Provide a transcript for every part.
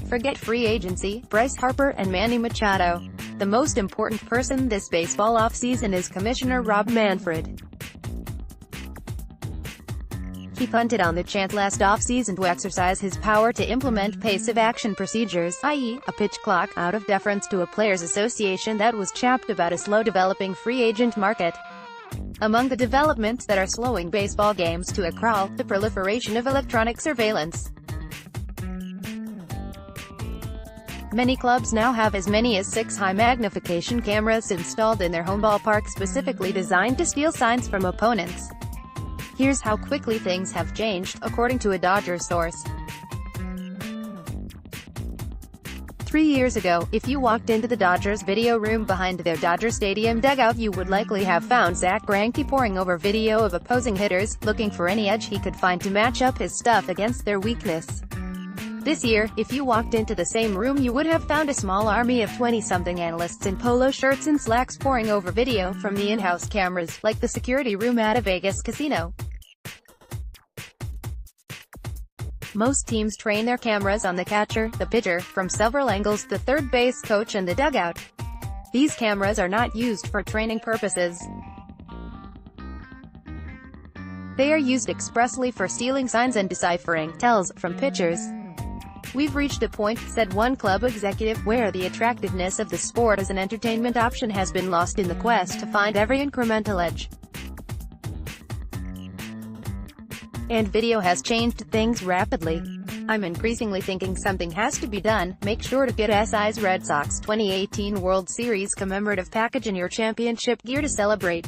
Forget free agency, Bryce Harper and Manny Machado. The most important person this baseball offseason is Commissioner Rob Manfred. He punted on the chance last offseason to exercise his power to implement passive action procedures, i.e., a pitch clock, out of deference to a players' association that was chapped about a slow-developing free agent market. Among the developments that are slowing baseball games to a crawl, the proliferation of electronic surveillance. Many clubs now have as many as 6 high-magnification cameras installed in their home ballpark specifically designed to steal signs from opponents. Here's how quickly things have changed, according to a Dodgers source. 3 years ago, if you walked into the Dodgers video room behind their Dodger Stadium dugout, you would likely have found Zach Greinke poring over video of opposing hitters, looking for any edge he could find to match up his stuff against their weakness. This year, if you walked into the same room, you would have found a small army of 20-something analysts in polo shirts and slacks poring over video from the in-house cameras, like the security room at a Vegas casino. Most teams train their cameras on the catcher, the pitcher, from several angles, the third base coach and the dugout. These cameras are not used for training purposes. They are used expressly for stealing signs and deciphering tells from pitchers. "We've reached a point," said one club executive, "where the attractiveness of the sport as an entertainment option has been lost in the quest to find every incremental edge. And video has changed things rapidly. I'm increasingly thinking something has to be done. Make sure to get SI's Red Sox 2018 World Series commemorative package in your championship gear to celebrate."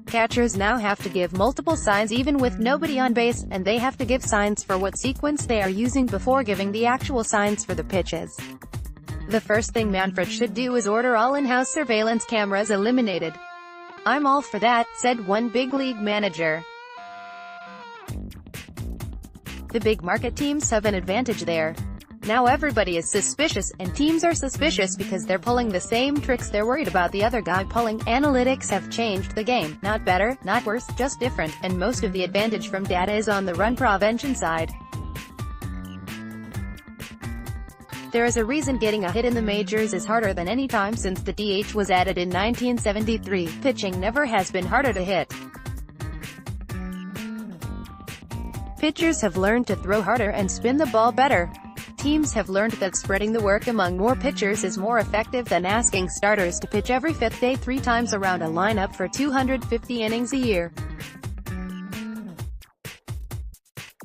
Catchers now have to give multiple signs even with nobody on base, and they have to give signs for what sequence they are using before giving the actual signs for the pitches. The first thing Manfred should do is order all in-house surveillance cameras eliminated. "I'm all for that," said one big league manager. The big market teams have an advantage there. Now everybody is suspicious, and teams are suspicious because they're pulling the same tricks they're worried about the other guy pulling. Analytics have changed the game. Not better, not worse, just different, and most of the advantage from data is on the run prevention side. There is a reason getting a hit in the majors is harder than any time since the DH was added in 1973. Pitching never has been harder to hit. Pitchers have learned to throw harder and spin the ball better. Teams have learned that spreading the work among more pitchers is more effective than asking starters to pitch every 5th day 3 times around a lineup for 250 innings a year.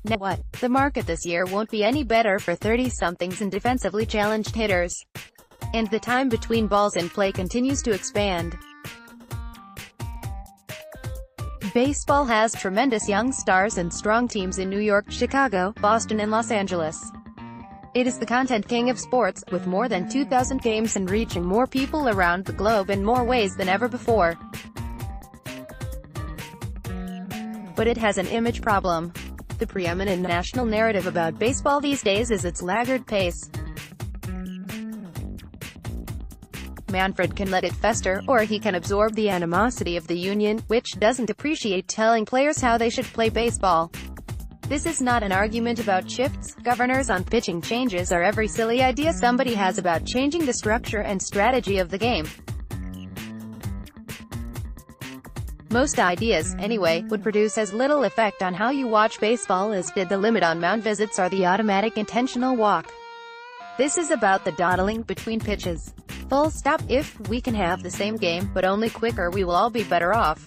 Now what? The market this year won't be any better for 30-somethings and defensively challenged hitters. And the time between balls in play continues to expand. Baseball has tremendous young stars and strong teams in New York, Chicago, Boston and Los Angeles. It is the content king of sports, with more than 2,000 games and reaching more people around the globe in more ways than ever before. But it has an image problem. The preeminent national narrative about baseball these days is its laggard pace. Manfred can let it fester, or he can absorb the animosity of the union, which doesn't appreciate telling players how they should play baseball. This is not an argument about shifts, governors on pitching changes, or every silly idea somebody has about changing the structure and strategy of the game. Most ideas, anyway, would produce as little effect on how you watch baseball as did the limit on mound visits or the automatic intentional walk. This is about the dawdling between pitches. Full stop. If we can have the same game, but only quicker, we will all be better off.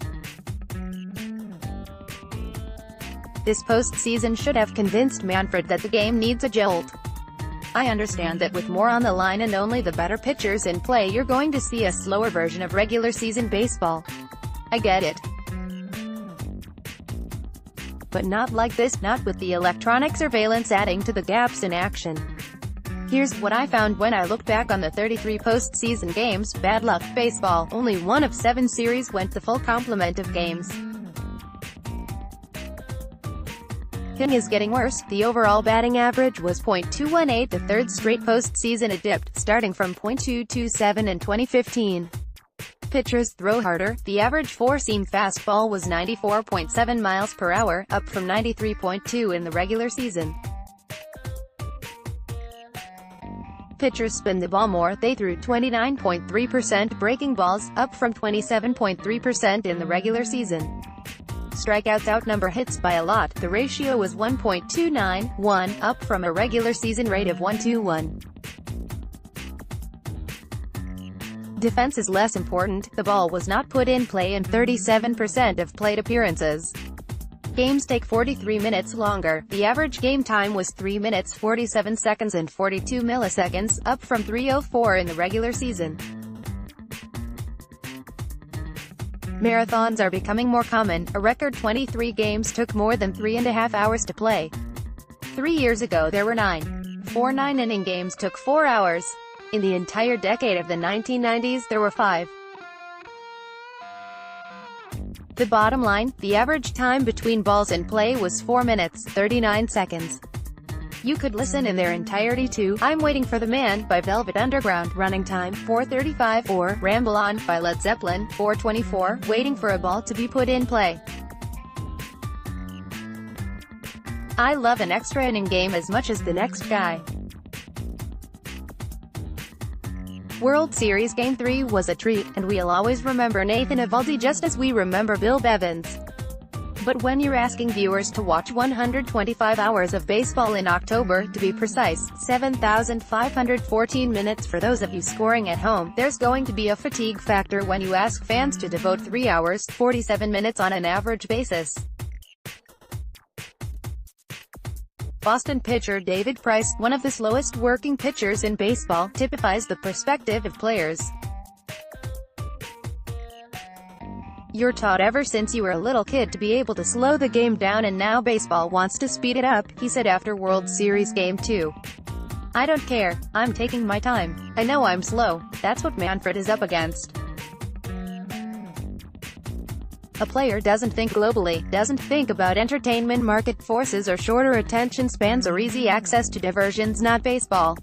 This postseason should have convinced Manfred that the game needs a jolt. I understand that with more on the line and only the better pitchers in play, you're going to see a slower version of regular season baseball. I get it. But not like this, not with the electronic surveillance adding to the gaps in action. Here's what I found when I looked back on the 33 postseason games. Bad luck, baseball. Only 1 of 7 series went the full complement of games. Hitting is getting worse. The overall batting average was .218. The third straight postseason it dipped, starting from .227 in 2015. Pitchers throw harder. The average four-seam fastball was 94.7 miles per hour, up from 93.2 in the regular season. pitchers spin the ball more. They threw 29.3% breaking balls, up from 27.3% in the regular season. Strikeouts outnumber hits by a lot. The ratio was 1.29:1, up from a regular season rate of 1:1. Defense is less important. The ball was not put in play in 37% of plate appearances. Games take 43 minutes longer. The average game time was 3 minutes 47 seconds and 42 milliseconds, up from 3:04 in the regular season. Marathons are becoming more common. A record 23 games took more than 3.5 hours to play. 3 years ago there were 9. 4 9-inning games took 4 hours. In the entire decade of the 1990s there were 5. The bottom line, the average time between balls in play was 4 minutes, 39 seconds. You could listen in their entirety to I'm Waiting for the Man by Velvet Underground, running time 4:35, or Ramble On by Led Zeppelin, 4:24, waiting for a ball to be put in play. I love an extra inning game as much as the next guy. World Series Game 3 was a treat, and we'll always remember Nathan Eovaldi just as we remember Bill Bevins. But when you're asking viewers to watch 125 hours of baseball in October, to be precise, 7,514 minutes for those of you scoring at home, there's going to be a fatigue factor when you ask fans to devote 3 hours, 47 minutes on an average basis. Boston pitcher David Bryce, one of the slowest working pitchers in baseball, typifies the perspective of players. You're taught ever since you were a little kid to be able to slow the game down, and now baseball wants to speed it up, he said after World Series Game 2. I don't care. I'm taking my time. I know I'm slow. That's what Manfred is up against. A player doesn't think globally, doesn't think about entertainment market forces or shorter attention spans or easy access to diversions. Not baseball.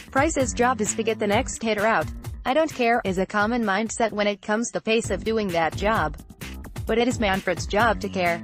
Bryce's job is to get the next hitter out. I don't care is a common mindset when it comes to the pace of doing that job. But it is Manfred's job to care.